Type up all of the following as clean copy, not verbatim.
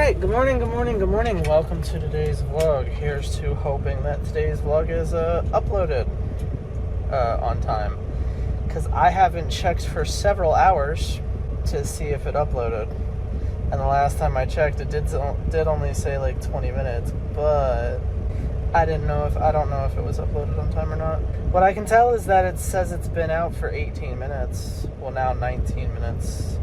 Alright, good morning. Welcome to today's vlog. Here's to hoping that today's vlog is uploaded on time. Because I haven't checked for several hours to see if it uploaded. And the last time I checked, it did only say like 20 minutes, but I don't know if it was uploaded on time or not. What I can tell is that it says it's been out for 18 minutes. Well, now 19 minutes.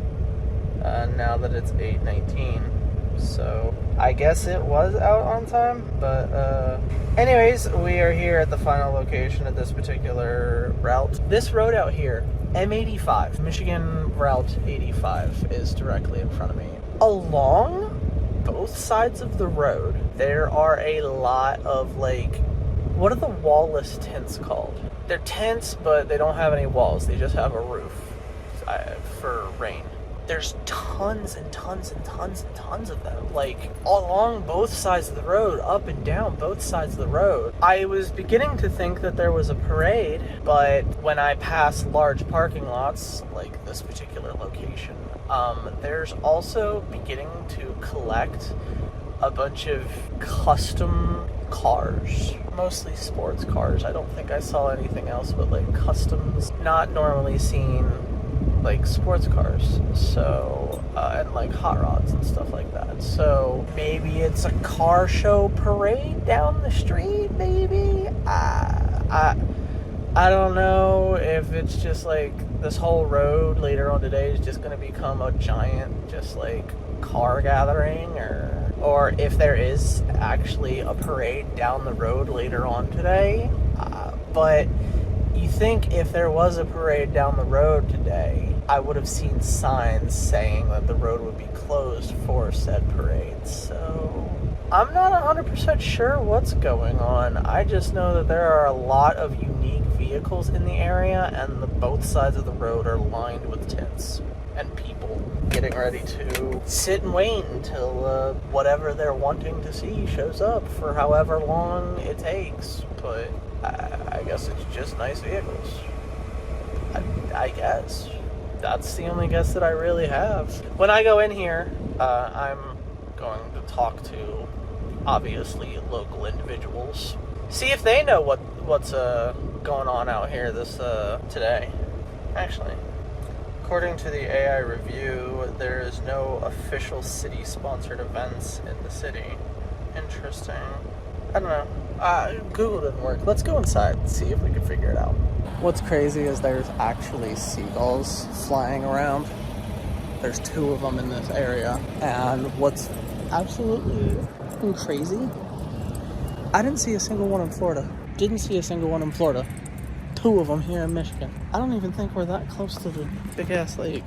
Now that it's 8:19. So I guess it was out on time, but anyways, we are here at the final location of this particular route. This road out here, M85, Michigan Route 85, is directly in front of me. Along both sides of the road, there are a lot of, like, what are the wall-less tents called? They're tents, but they don't have any walls. They just have a roof for rain. There's tons and tons and tons and tons of them, like, along both sides of the road, up and down both sides of the road. I was beginning to think that there was a parade, but when I pass large parking lots, like this particular location, there's also beginning to collect a bunch of custom cars, mostly sports cars. I don't think I saw anything else but, like, customs, not normally seen, like, sports cars, so and like hot rods and stuff like that. So maybe it's a car show parade down the street. Maybe I don't know if it's just like this whole road later on today is just going to become a giant just like car gathering, or if there is actually a parade down the road later on today. But you think if there was a parade down the road today, I would have seen signs saying that the road would be closed for said parade. So I'm not 100% sure what's going on. I just know that there are a lot of unique vehicles in the area, and both sides of the road are lined with tents and people getting ready to sit and wait until whatever they're wanting to see shows up for however long it takes. But I guess it's just nice vehicles. I guess. That's the only guess that I really have. When I go in here, I'm going to talk to, obviously, local individuals. See if they know what's going on out here today. Actually, according to the AI review, there is no official city-sponsored events in the city. Interesting. I don't know. Google didn't work. Let's go inside and see if we can figure it out. What's crazy is there's actually seagulls flying around. There's 2 of them in this area. And what's absolutely crazy, I didn't see a single one in Florida. Didn't see a single one in Florida. 2 of them here in Michigan. I don't even think we're that close to the big-ass lake.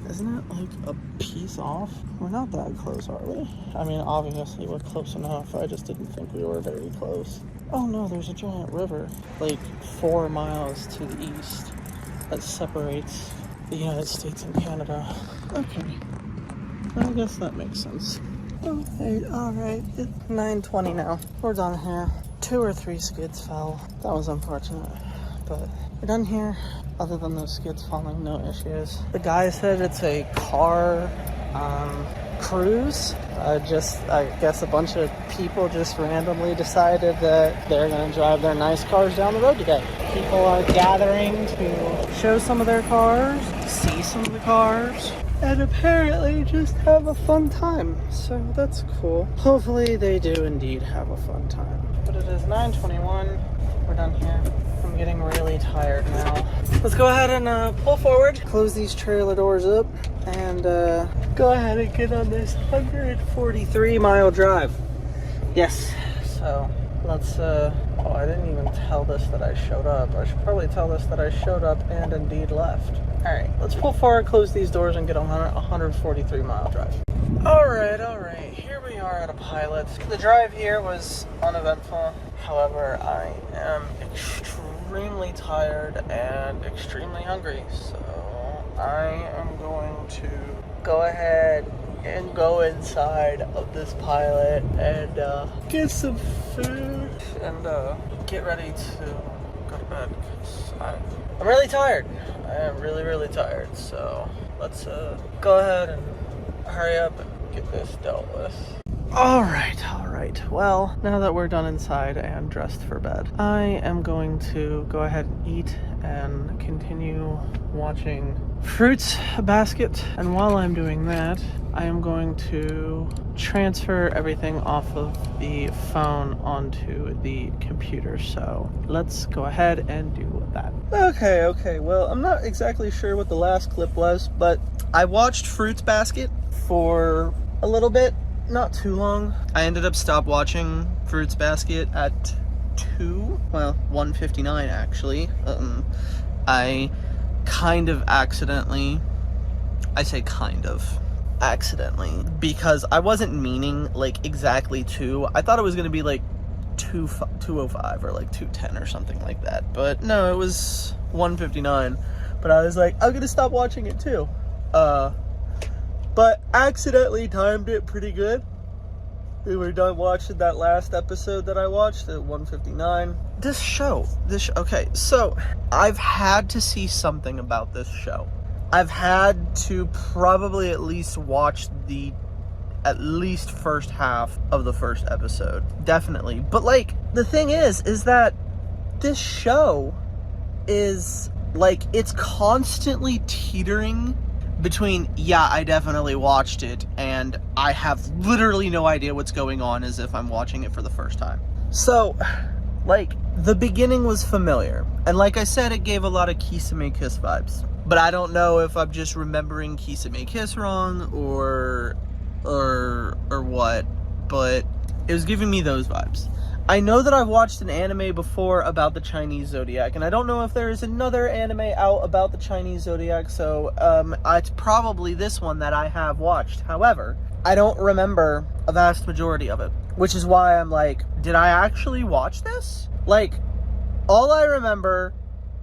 Isn't it like a piece off? We're not that close, are we? I mean, obviously we're close enough. I just didn't think we were very close. Oh no, there's a giant river, like 4 miles to the east, that separates the United States and Canada. Okay, I guess that makes sense. Alright, it's 9:20 now. We're done here. 2 or 3 skids fell. That was unfortunate, but we're done here. Other than those skids falling, no issues. The guy said it's a car cruise. I guess a bunch of people just randomly decided that they're going to drive their nice cars down the road today. People are gathering to show some of their cars, see some of the cars, and apparently just have a fun time. So that's cool. Hopefully they do indeed have a fun time. But it is 9:21. We're done here. I'm getting really tired now. Let's go ahead and pull forward, close these trailer doors up, and go ahead and get on this 143-mile drive. Yes, so let's, oh, I didn't even tell this that I showed up. I should probably tell this that I showed up and indeed left. Alright, let's pull forward, close these doors, and get on a 143-mile drive. Alright, here we are at a pilot. The drive here was uneventful. However, I am extremely tired and extremely hungry, so I am going to go ahead and go inside of this pilot and get some food and get ready to go to bed, because I'm really tired. I am really tired, so let's go ahead and hurry up and get this dealt with. All right. Well, now that we're done inside and dressed for bed, I am going to go ahead and eat and continue watching Fruits Basket. And while I'm doing that, I am going to transfer everything off of the phone onto the computer. So let's go ahead and do that. Okay. Well, I'm not exactly sure what the last clip was, but I watched Fruits Basket for a little bit. Not too long. I ended up stop watching Fruits Basket at 1:59 actually. I kind of accidentally, because I wasn't meaning like exactly 2. I thought it was going to be like 2:05 or like 2:10 or something like that. But no, it was 1:59. But I was like, I'm going to stop watching it too. But accidentally timed it pretty good. We were done watching that last episode that I watched at 1:59. This show, okay, so I've had to see something about this show. I've had to probably at least watch the first half of the first episode. Definitely. But like, the thing is that this show is like, it's constantly teetering between, yeah, I definitely watched it, and I have literally no idea what's going on, as if I'm watching it for the first time. So, like, the beginning was familiar, and like I said, it gave a lot of Kisame Kiss vibes. But I don't know if I'm just remembering Kisame Kiss wrong, or what, but it was giving me those vibes. I know that I've watched an anime before about the Chinese Zodiac, and I don't know if there is another anime out about the Chinese Zodiac, so it's probably this one that I have watched. However, I don't remember a vast majority of it, which is why I'm like, did I actually watch this? Like, all I remember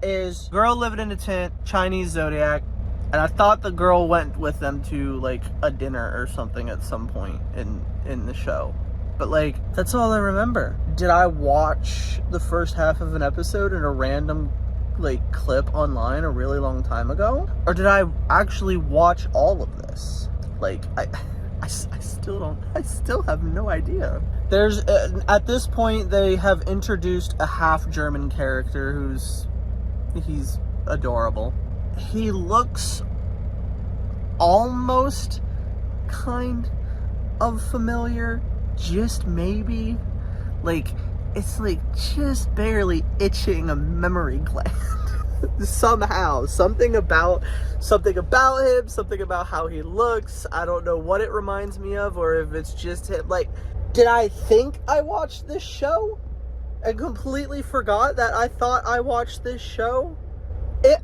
is girl living in a tent, Chinese Zodiac, and I thought the girl went with them to, like, a dinner or something at some point in the show. But, like, that's all I remember. Did I watch the first half of an episode in a random, like, clip online a really long time ago? Or did I actually watch all of this? Like, I still have no idea. There's, at this point, they have introduced a half German character he's adorable. He looks almost kind of familiar. Just maybe, like, it's like just barely itching a memory gland. Somehow, something about him, something about how he looks. I don't know what it reminds me of, or if it's just him. Like, did I think I watched this show and completely forgot that I thought I watched this show?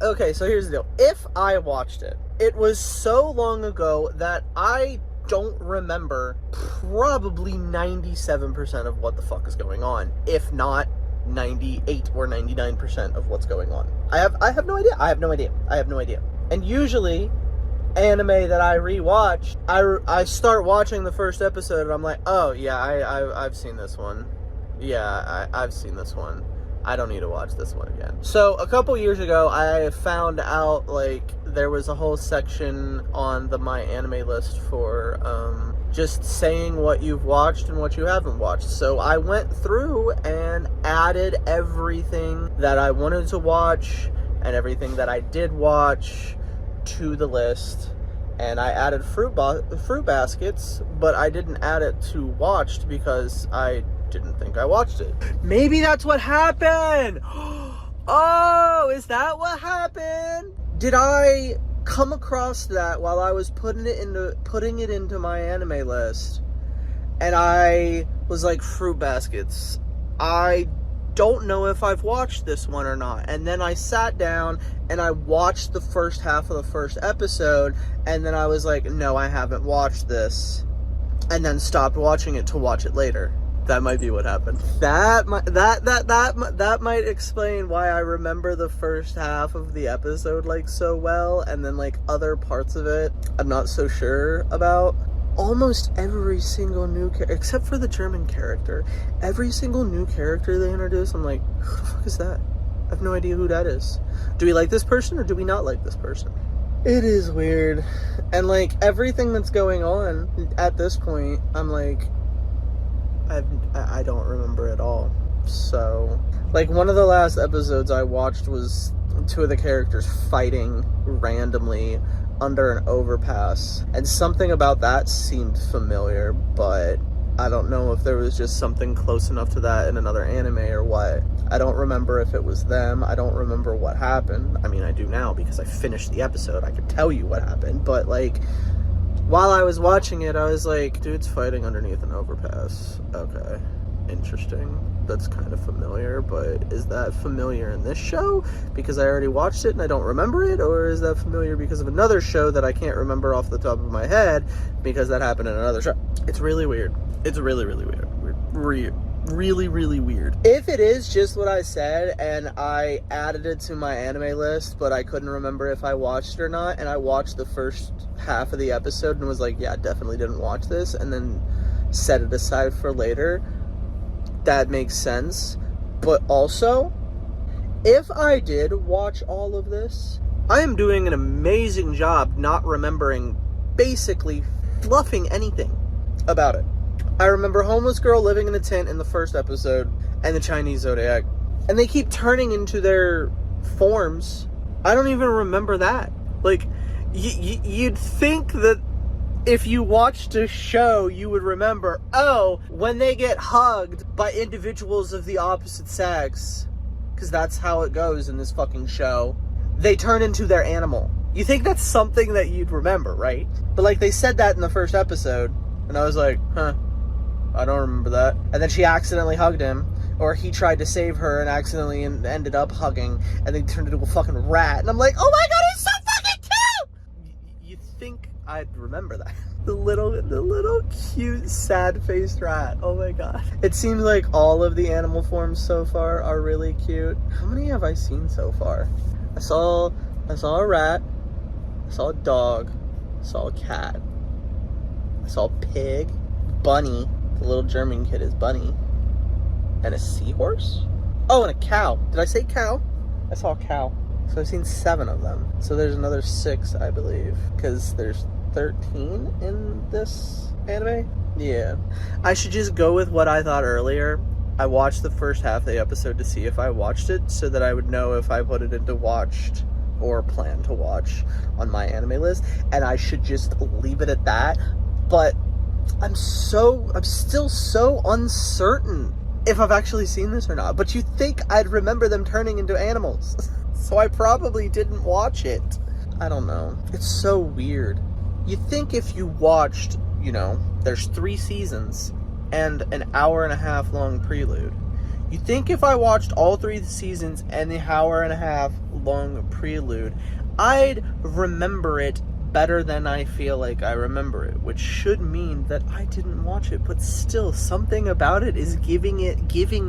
Okay, so here's the deal. If I watched it, it was so long ago that I don't remember probably 97% of what the fuck is going on, if not 98 or 99% of what's going on. I have no idea. And usually, anime that I rewatch, I start watching the first episode and I'm like, oh yeah, I've seen this one. Yeah, I've seen this one. I don't need to watch this one again. So a couple years ago, I found out, like, there was a whole section on the My Anime list for just saying what you've watched and what you haven't watched. So I went through and added everything that I wanted to watch and everything that I did watch to the list. And I added fruit baskets, but I didn't add it to watched because I didn't think I watched it. Maybe that's what happened. Oh, is that what happened? Did I come across that while I was putting it into my anime list, and I was like, fruit baskets, I don't know if I've watched this one or not. And then I sat down and I watched the first half of the first episode, and then I was like, no, I haven't watched this, and then stopped watching it to watch it later. That might be what happened. That might explain why I remember the first half of the episode, like, so well, and then, like, other parts of it I'm not so sure about. Almost every single new character, except for the German character, every single new character they introduce, I'm like, who the fuck is that? I have no idea who that is. Do we like this person or do we not like this person? It is weird. And, like, everything that's going on at this point, I'm like, I don't remember at all. So, like, one of the last episodes I watched was two of the characters fighting randomly under an overpass. And something about that seemed familiar, but I don't know if there was just something close enough to that in another anime or what. I don't remember if it was them. I don't remember what happened. I mean, I do now because I finished the episode. I could tell you what happened. But, like, while I was watching it, I was like, dude's fighting underneath an overpass. Okay, interesting. That's kind of familiar, but is that familiar in this show because I already watched it and I don't remember it? Or is that familiar because of another show that I can't remember off the top of my head because that happened in another show? It's really weird. It's really, really weird. Really, really weird. If it is just what I said and I added it to my anime list, but I couldn't remember if I watched it or not, and I watched the first half of the episode and was like, yeah, definitely didn't watch this, and then set it aside for later, that makes sense. But also, if I did watch all of this, I am doing an amazing job not remembering basically fluffing anything about it. I remember homeless girl living in a tent in the first episode and the Chinese Zodiac. And they keep turning into their forms. I don't even remember that. Like, you'd think that if you watched a show, you would remember, oh, when they get hugged by individuals of the opposite sex, because that's how it goes in this fucking show, they turn into their animal. You think that's something that you'd remember, right? But, like, they said that in the first episode, and I was like, huh. I don't remember that. And then she accidentally hugged him, or he tried to save her and accidentally ended up hugging, and then turned into a fucking rat. And I'm like, oh my god, it's so fucking cute! You'd think I'd remember that. The little cute, sad-faced rat. Oh my god. It seems like all of the animal forms so far are really cute. How many have I seen so far? I saw a rat. I saw a dog. I saw a cat. I saw a pig. Bunny. The little German kid is Bunny. And a seahorse? Oh, and a cow. Did I say cow? I saw a cow. So I've seen 7 of them. So there's another 6, I believe. Because there's 13 in this anime? Yeah. I should just go with what I thought earlier. I watched the first half of the episode to see if I watched it, so that I would know if I put it into watched or plan to watch on my anime list. And I should just leave it at that. But I'm still so uncertain if I've actually seen this or not. But you think I'd remember them turning into animals. So I probably didn't watch it. I don't know. It's so weird. You'd think if you watched, there's 3 seasons and an hour-and-a-half long prelude. You'd think if I watched all 3 seasons and the hour-and-a-half long prelude, I'd remember it better than I feel like I remember it, which should mean that I didn't watch it, but still, something about it is giving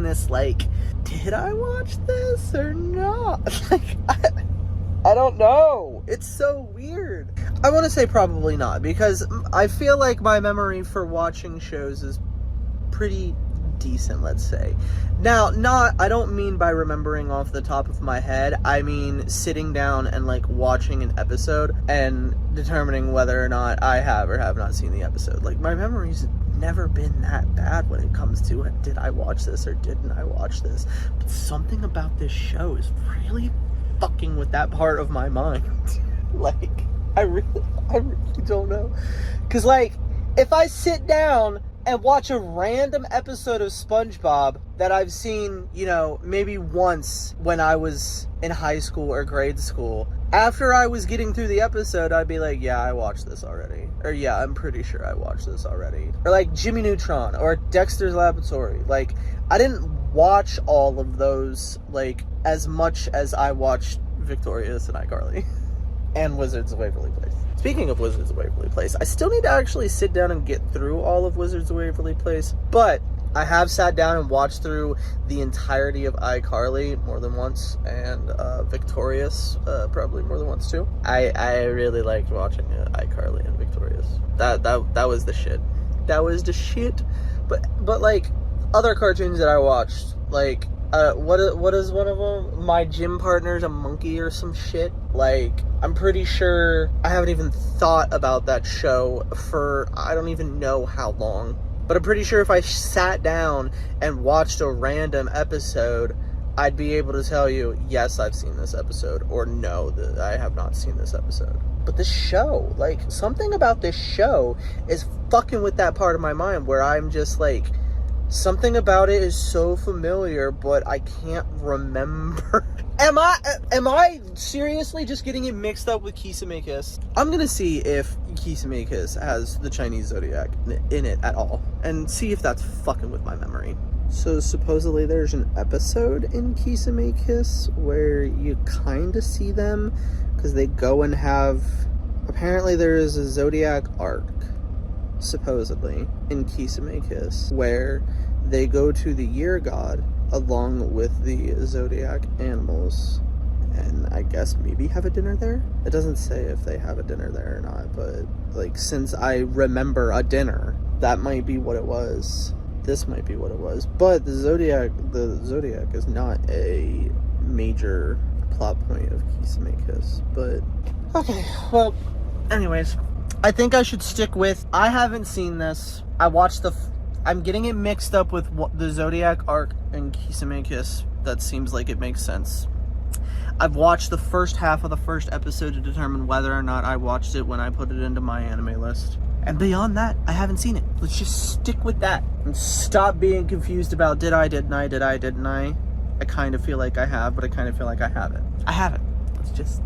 this, like, did I watch this or not? Like, I don't know. It's so weird. I want to say probably not, because I feel like my memory for watching shows is pretty decent, let's say. Now, I don't mean by remembering off the top of my head. I mean sitting down and, like, watching an episode and determining whether or not I have or have not seen the episode. Like, my memory's never been that bad when it comes to, did I watch this or didn't I watch this? But something about this show is really fucking with that part of my mind. Like, I really don't know. Because, like, if I sit down and watch a random episode of SpongeBob that I've seen, maybe once when I was in high school or grade school, after I was getting through the episode, I'd be like, yeah, I watched this already. Or, yeah, I'm pretty sure I watched this already. Or, like, Jimmy Neutron or Dexter's Laboratory. Like, I didn't watch all of those, like, as much as I watched Victorious and iCarly and Wizards of Waverly Place. Speaking of Wizards of Waverly Place, I still need to actually sit down and get through all of Wizards of Waverly Place, but I have sat down and watched through the entirety of iCarly more than once, and Victorious probably more than once too. I really liked watching iCarly and Victorious. That was the shit. That was the shit. But like other cartoons that I watched, like What is one of them? My gym partner's a monkey or some shit. Like, I'm pretty sure I haven't even thought about that show for I don't even know how long. But I'm pretty sure if I sat down and watched a random episode, I'd be able to tell you, yes, I've seen this episode, or no, that I have not seen this episode. But this show, like, something about this show is fucking with that part of my mind where I'm just like, something about it is so familiar, but I can't remember. Am I seriously just getting it mixed up with Kisame Kiss? I'm gonna see if Kisame Kiss has the Chinese zodiac in it at all, and see if that's fucking with my memory. So supposedly there's an episode in Kisame Kiss where you kind of see them, because they go and have... Apparently there is a zodiac arc, supposedly, in Kisame Kiss, where they go to the year god along with the zodiac animals, and I guess maybe have a dinner there? It doesn't say if they have a dinner there or not, but, like, since I remember a dinner, that might be what it was. This might be what it was. But the zodiac is not a major plot point of Kisame Kiss, but... Okay, well, anyways, I think I should stick with... I haven't seen this. I watched the... I'm getting it mixed up with the Zodiac arc and Kisame Kiss. That seems like it makes sense. I've watched the first half of the first episode to determine whether or not I watched it when I put it into my anime list. And beyond that, I haven't seen it. Let's just stick with that. And stop being confused about didn't I? I kind of feel like I have, but I kind of feel like I haven't. I haven't. Let's just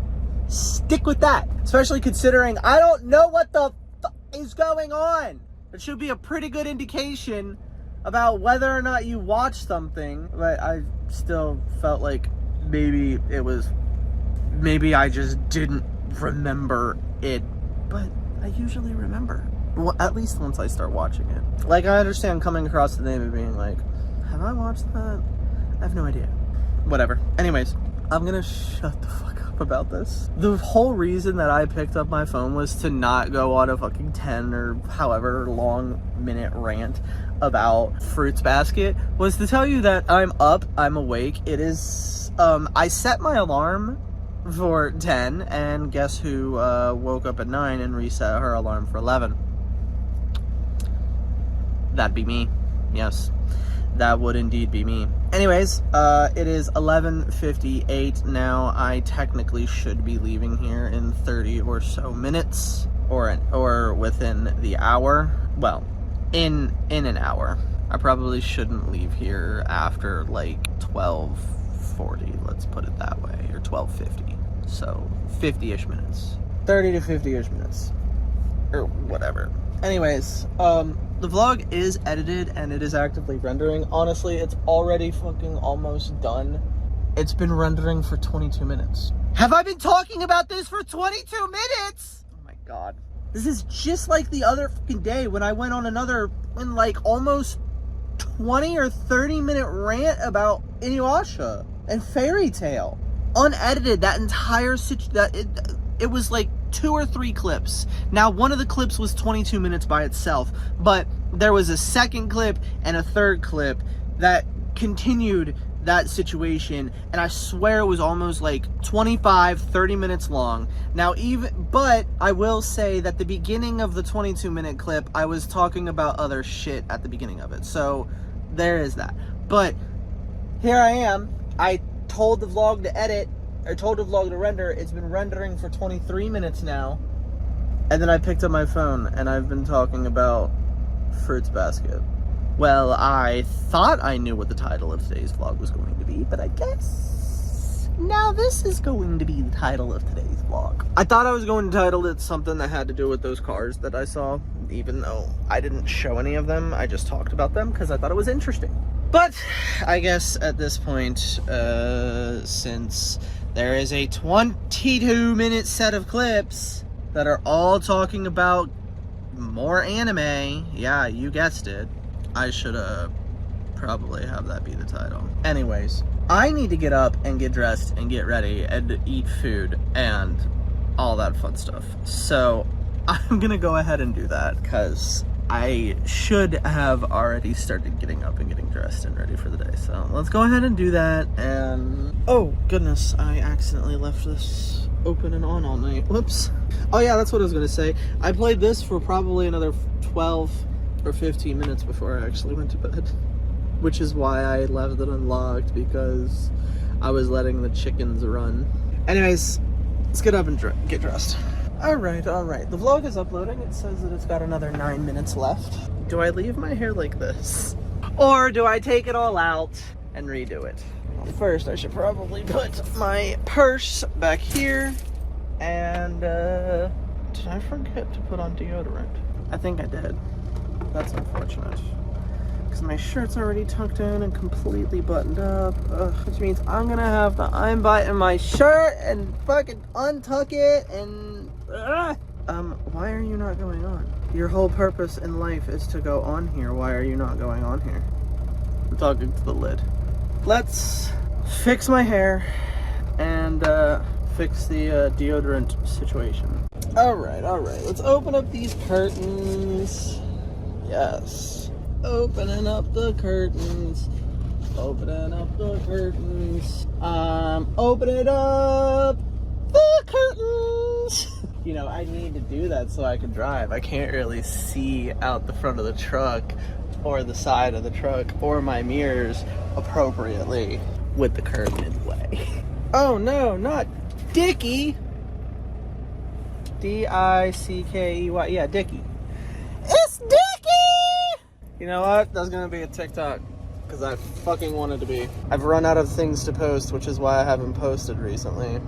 stick with that. Especially considering I don't know what the is going on. It should be a pretty good indication about whether or not you watched something, but I still felt like maybe I just didn't remember it, but I usually remember. Well, at least once I start watching it. Like, I understand coming across the name and being like, have I watched that? I have no idea. Whatever. Anyways, I'm gonna shut the fuck up about this. The whole reason that I picked up my phone was to not go on a fucking 10 or however long minute rant about Fruits Basket, was to tell you that I'm up, I'm awake. It is, I set my alarm for 10, and guess who woke up at 9 and reset her alarm for 11? That'd be me. Yes, that would indeed be me. Anyways, it is 11:58 now. I technically should be leaving here in 30 or so minutes, or within the hour. Well, in an hour. I probably shouldn't leave here after like 12:40, let's put it that way, or 12:50. So 50-ish minutes. 30 to 50-ish minutes. Or whatever. Anyways, the vlog is edited and it is actively rendering. Honestly, it's already fucking almost done. It's been rendering for 22 minutes. Have I been talking about this for 22 minutes? Oh my god. This is just like the other fucking day when I went on another, like, almost 20 or 30 minute rant about Inuyasha and Fairy Tail. Unedited, that entire it was like 2 or 3 clips. Now, one of the clips was 22 minutes by itself, but there was a second clip and a third clip that continued that situation, and I swear it was almost like 25, 30 minutes long. Now, but I will say that the beginning of the 22-minute clip, I was talking about other shit at the beginning of it, so there is that. But here I am. I told the vlog to edit, or told the vlog to render. It's been rendering for 23 minutes now, and then I picked up my phone and I've been talking about Fruits Basket. Well, I thought I knew what the title of today's vlog was going to be, but I guess now this is going to be the title of today's vlog. I thought I was going to title it something that had to do with those cars that I saw, even though I didn't show any of them. I just talked about them because I thought it was interesting. But I guess at this point, since there is a 22-minute set of clips that are all talking about more anime, yeah, you guessed it, I should probably have that be the title. Anyways, I need to get up and get dressed and get ready and eat food and all that fun stuff. So I'm gonna go ahead and do that because I should have already started getting up and getting dressed and ready for the day. So let's go ahead and do that. And oh goodness, I accidentally left this open and on all night. Whoops. Oh yeah, that's what I was gonna say. I played this for probably another 12 or 15 minutes before I actually went to bed, which is why I left it unlocked, because I was letting the chickens run. Anyways, let's get up and get dressed. All right. The vlog is uploading. It says that it's got another 9 minutes left. Do I leave my hair like this? Or do I take it all out and redo it? Well, first, I should probably put my purse back here. And, did I forget to put on deodorant? I think I did. That's unfortunate. Because my shirt's already tucked in and completely buttoned up. Which means I'm gonna have to unbutton my shirt and fucking untuck it and... why are you not going on? Your whole purpose in life is to go on here. Why are you not going on here? I'm talking to the lid. Let's fix my hair and fix the deodorant situation. All right. Let's open up these curtains. Yes. Opening up the curtains. Opening up the curtains. Opening up the curtains. You know, I need to do that so I can drive. I can't really see out the front of the truck or the side of the truck or my mirrors appropriately with the curtain in the way. Oh no, not Dickie. D-I-C-K-E-Y. Yeah, Dickie. It's Dickie! You know what? That's gonna be a TikTok, because I fucking wanted to be. I've run out of things to post, which is why I haven't posted recently.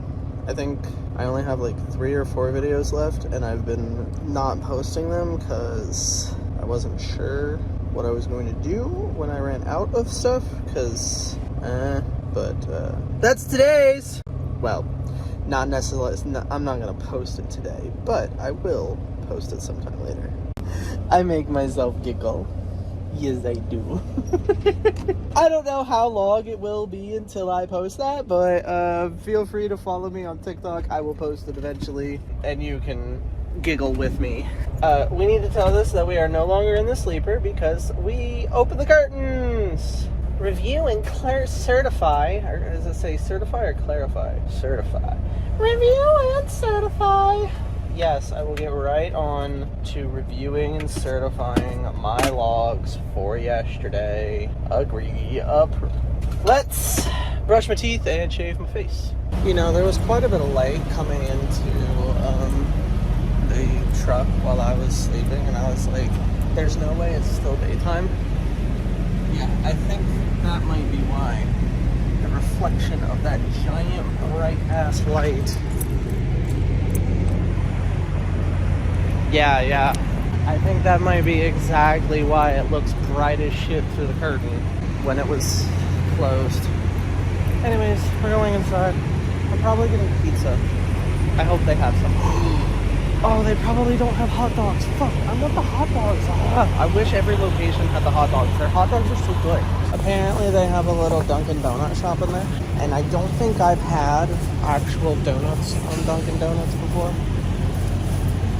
I think I only have like 3 or 4 videos left, and I've been not posting them because I wasn't sure what I was going to do when I ran out of stuff, because, that's today's. Well, not necessarily, I'm not going to post it today, but I will post it sometime later. I make myself giggle. Yes, I do. I don't know how long it will be until I post that, but feel free to follow me on TikTok. I will post it eventually, and you can giggle with me. We need to tell this that we are no longer in the sleeper because we opened the curtains. Review and certify, or does it say certify or clarify? Certify. Review and certify. Yes, I will get right on to reviewing and certifying my logs for yesterday. Agree. Let's brush my teeth and shave my face. You know, there was quite a bit of light coming into the truck while I was sleeping, and I was like, there's no way it's still daytime. Yeah, I think that might be why. The reflection of that giant bright-ass light. Yeah. I think that might be exactly why it looks bright as shit through the curtain when it was closed. Anyways, we're going inside. I'm probably getting pizza. I hope they have some. Oh, they probably don't have hot dogs. Fuck, I want the hot dogs. I wish every location had the hot dogs. Their hot dogs are so good. Apparently they have a little Dunkin' Donut shop in there. And I don't think I've had actual donuts on Dunkin' Donuts before.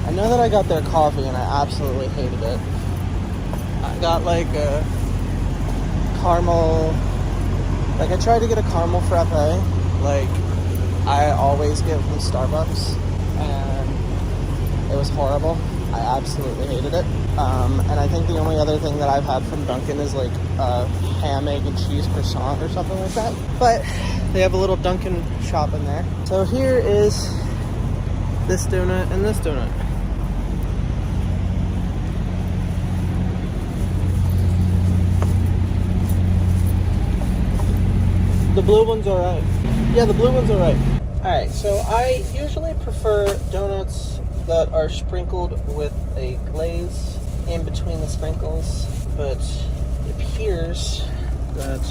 I know that I got their coffee and I absolutely hated it. I got like a caramel, like I tried to get a caramel frappe, like I always get from Starbucks, and it was horrible. I absolutely hated it. And I think the only other thing that I've had from Dunkin' is like a ham, egg, and cheese croissant or something like that. But they have a little Dunkin' shop in there. So here is this donut and this donut. The blue one's alright. Yeah, the blue one's alright. Alright, so I usually prefer donuts that are sprinkled with a glaze in between the sprinkles, but it appears that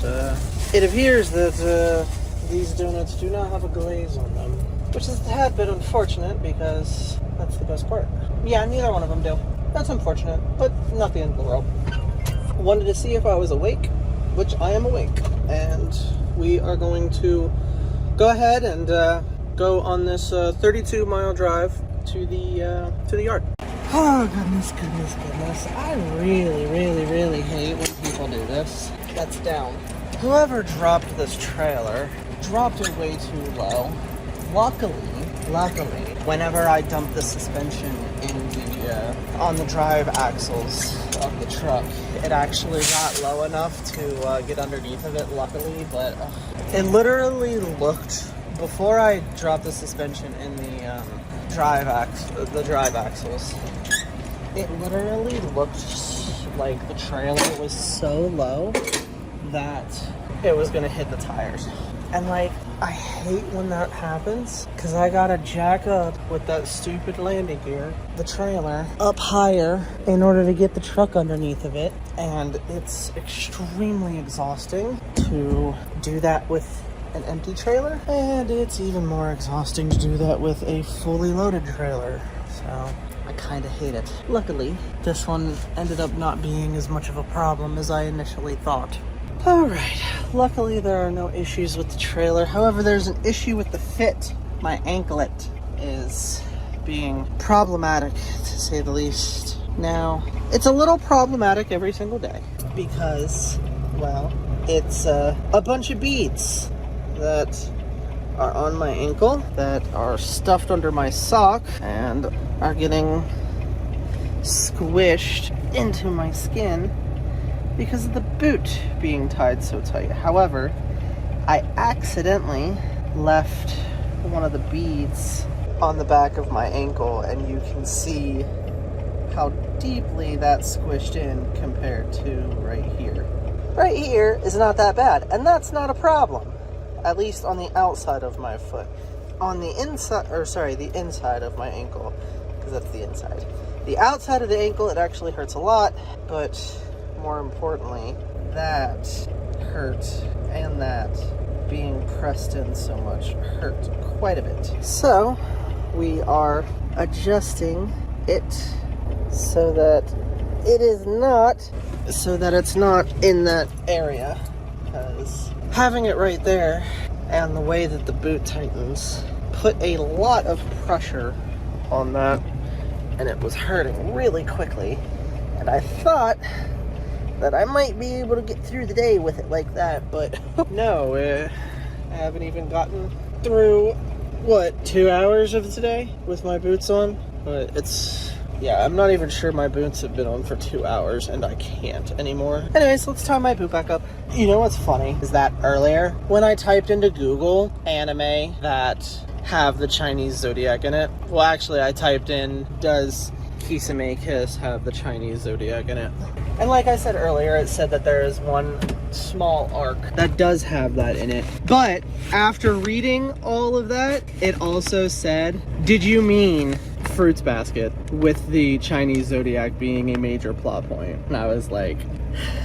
these donuts do not have a glaze on them, which is a tad bit unfortunate because that's the best part. Yeah, neither one of them do. That's unfortunate, but not the end of the world. Wanted to see if I was awake, which I am awake, and we are going to go ahead and go on this 32-mile drive to the yard. Oh, goodness. I really hate when people do this. That's down. Whoever dropped this trailer dropped it way too low. Luckily, whenever I dumped the suspension in the on the drive axles of the truck, it actually got low enough to get underneath of it, luckily, but it literally looked, before I dropped the suspension in the drive axles, it literally looked like the trailer was so low that it was gonna hit the tires. And like, I hate when that happens, because I gotta jack up with that stupid landing gear, the trailer, up higher in order to get the truck underneath of it. And it's extremely exhausting to do that with an empty trailer. And it's even more exhausting to do that with a fully loaded trailer. So I kind of hate it. Luckily, this one ended up not being as much of a problem as I initially thought. Alright, luckily there are no issues with the trailer. However, there's an issue with the fit. My anklet is being problematic, to say the least. Now, it's a little problematic every single day because, well, it's a bunch of beads that are on my ankle that are stuffed under my sock and are getting squished into my skin because of the boot being tied so tight. However, I accidentally left one of the beads on the back of my ankle, and you can see how deeply that's squished in compared to right here. Right here is not that bad, and that's not a problem, at least on the outside of my foot. On the inside, the inside of my ankle, because that's the inside. The outside of the ankle, it actually hurts a lot, but more importantly, that hurt, and that being pressed in so much hurt quite a bit. So we are adjusting it so that it's not in that area, because having it right there and the way that the boot tightens put a lot of pressure on that, and it was hurting really quickly. And I thought that I might be able to get through the day with it like that, but no, I haven't even gotten through, 2 hours of today with my boots on? But I'm not even sure my boots have been on for 2 hours, and I can't anymore. Anyways, let's tie my boot back up. You know what's funny is that earlier, when I typed into Google anime that have the Chinese zodiac in it, well, actually, I typed in, does Kisame Kiss have the Chinese zodiac in it? And like I said earlier, it said that there is one small arc that does have that in it. But after reading all of that, it also said, did you mean Fruits Basket, with the Chinese zodiac being a major plot point? And I was like,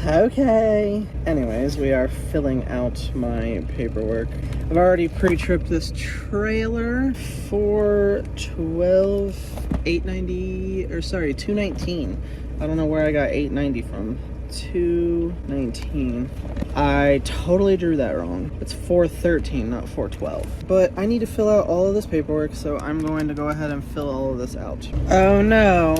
okay. Anyways, we are filling out my paperwork. I've already pre-tripped this trailer for $219. I don't know where I got $890 from. $219. I totally drew that wrong. It's $413, not $412. But I need to fill out all of this paperwork, so I'm going to go ahead and fill all of this out. Oh no.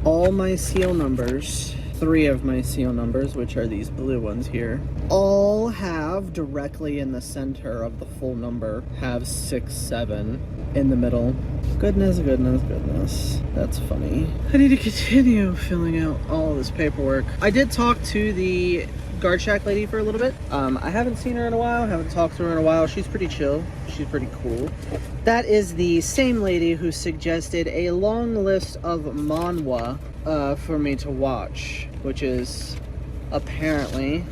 All my seal numbers, 3 of my seal numbers, which are these blue ones here, all have directly in the center of the full number, have 67 in the middle. Goodness. That's funny. I need to continue filling out all of this paperwork. I did talk to the guard shack lady for a little bit. I haven't seen her in a while, haven't talked to her in a while. She's pretty chill. She's pretty cool. That is the same lady who suggested a long list of manhwa for me to watch, which is apparently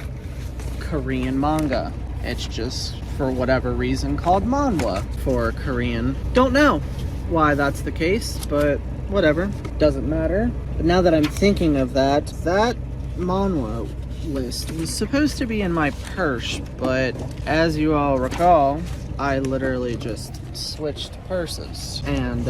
Korean manga. It's just, for whatever reason, called manhwa for Korean. Don't know why that's the case, but whatever. Doesn't matter. But now that I'm thinking of that manhwa list was supposed to be in my purse, but as you all recall, I literally just switched purses. And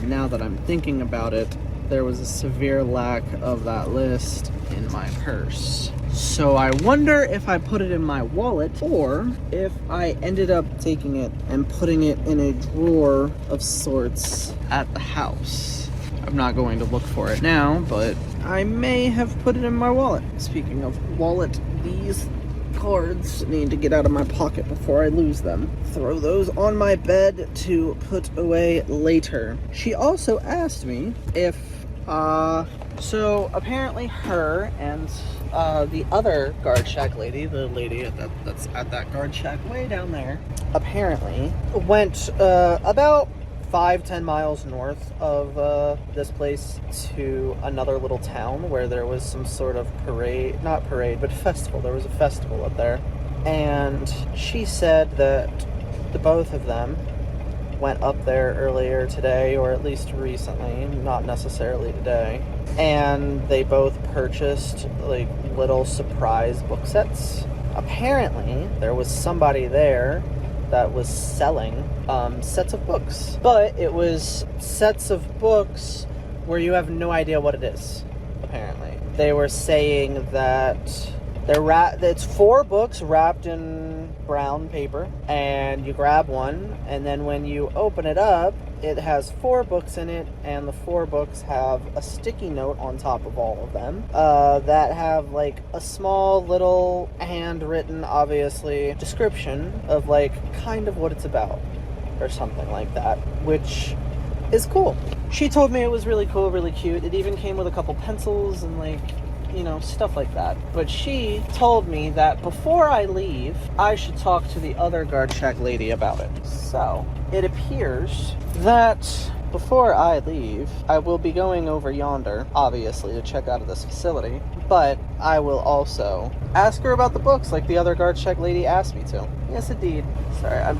now that I'm thinking about it, there was a severe lack of that list in my purse. So I wonder if I put it in my wallet, or if I ended up taking it and putting it in a drawer of sorts at the house. I'm not going to look for it now, but I may have put it in my wallet. Speaking of wallet, these cards need to get out of my pocket before I lose them. Throw those on my bed to put away later. She also asked me if, so apparently her and the other guard shack lady, the lady that's at that guard shack way down there, apparently went about 5-10 miles north of this place to another little town where there was some sort of not parade, but festival. There was a festival up there. And she said that the both of them went up there earlier today, or at least recently, not necessarily today. And they both purchased like little surprise book sets. Apparently, there was somebody there that was selling sets of books, but it was sets of books where you have no idea what it is. Apparently, they were saying that it's 4 books wrapped in brown paper, and you grab one, and then when you open it up, it has 4 books in it, and the 4 books have a sticky note on top of all of them that have like a small little handwritten, obviously, description of like kind of what it's about or something like that, which is cool. She told me it was really cool, really cute. It even came with a couple pencils and like, you know, stuff like that. But she told me that before I leave, I should talk to the other guard shack lady about it. So it appears that before I leave, I will be going over yonder, obviously, to check out of this facility, but I will also ask her about the books like the other guard shack lady asked me to. Yes, indeed. Sorry, I'm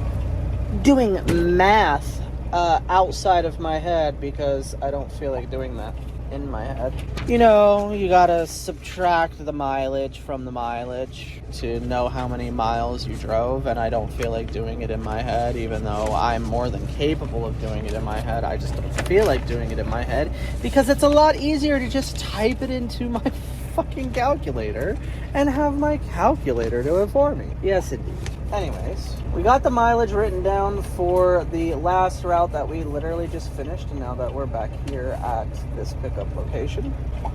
doing math outside of my head because I don't feel like doing that in my head. You know, you gotta subtract the mileage from the mileage to know how many miles you drove, and I don't feel like doing it in my head, even though I'm more than capable of doing it in my head. I just don't feel like doing it in my head because it's a lot easier to just type it into my fucking calculator and have my calculator do it for me. Yes, indeed. Anyways, we got the mileage written down for the last route that we literally just finished, and now that we're back here at this pickup location.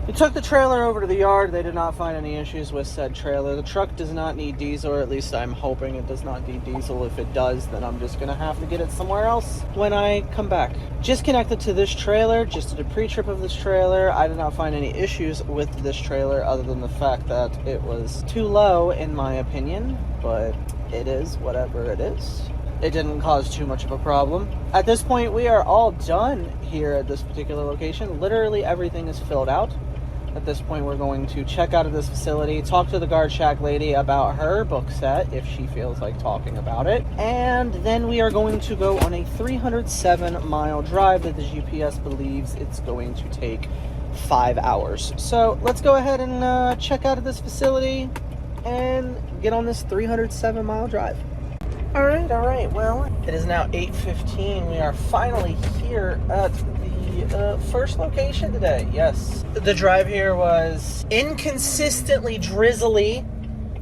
We took the trailer over to the yard. They did not find any issues with said trailer. The truck does not need diesel, or at least I'm hoping it does not need diesel. If it does, then I'm just going to have to get it somewhere else when I come back. Just connected to this trailer, just did a pre-trip of this trailer. I did not find any issues with this trailer other than the fact that it was too low in my opinion, but it is whatever it is. It didn't cause too much of a problem. At this point, we are all done here at this particular location. Literally everything is filled out. At this point, we're going to check out of this facility, talk to the guard shack lady about her book set, if she feels like talking about it. And then we are going to go on a 307-mile drive that the GPS believes it's going to take 5 hours. So let's go ahead and check out of this facility and get on this 307-mile drive. All right. Well, it is now 8:15. We are finally here at the first location today. Yes, the drive here was inconsistently drizzly,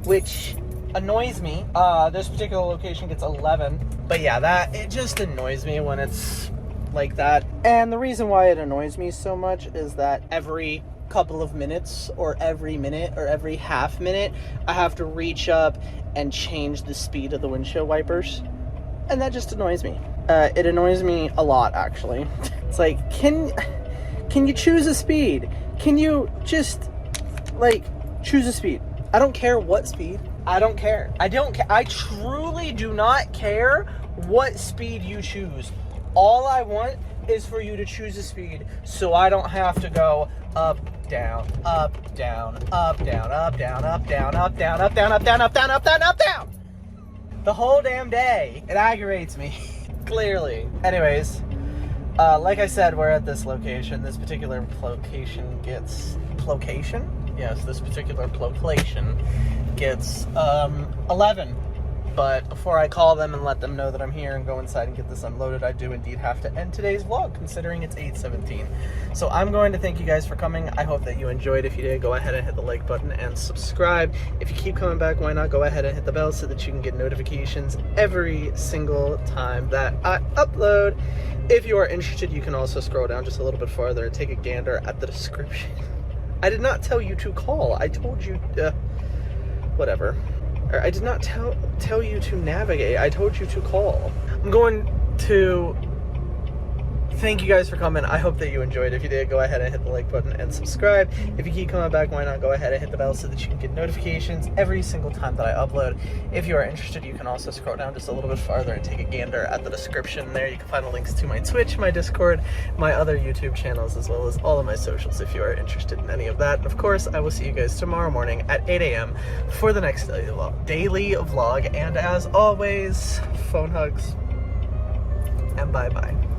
which annoys me. This particular location gets 11, but yeah, it just annoys me when it's like that. And the reason why it annoys me so much is that every couple of minutes or every minute or every half minute I have to reach up and change the speed of the windshield wipers, and that just annoys me. It annoys me a lot, actually. It's like, can you choose a speed? Can you just like choose a speed? I don't care what speed. I don't care. I truly do not care what speed you choose. All I want is for you to choose a speed so I don't have to go up, down, up, down, up, down, up, down, up, down, up, down, up, down, up, down, up, down, up, down, up, down. The whole damn day. It aggravates me, clearly. Anyways, like I said, we're at this location. This particular location gets... Location? Yes, this particular location gets 11. But before I call them and let them know that I'm here and go inside and get this unloaded, I do indeed have to end today's vlog, considering it's 8:17. So I'm going to thank you guys for coming. I hope that you enjoyed. If you did, go ahead and hit the like button and subscribe. If you keep coming back, why not go ahead and hit the bell so that you can get notifications every single time that I upload. If you are interested, you can also scroll down just a little bit farther and take a gander at the description. I did not tell you to call. I told you, whatever. I did not tell you to navigate. I told you to call. I'm going to thank you guys for coming. I hope that you enjoyed. If you did, go ahead and hit the like button and subscribe. If you keep coming back, why not go ahead and hit the bell so that you can get notifications every single time that I upload. If you are interested, you can also scroll down just a little bit farther and take a gander at the description. There you can find the links to my Twitch, my Discord, my other YouTube channels, as well as all of my socials if you are interested in any of that. And of course, I will see you guys tomorrow morning at 8 a.m. for the next daily vlog. And as always, phone hugs and bye-bye.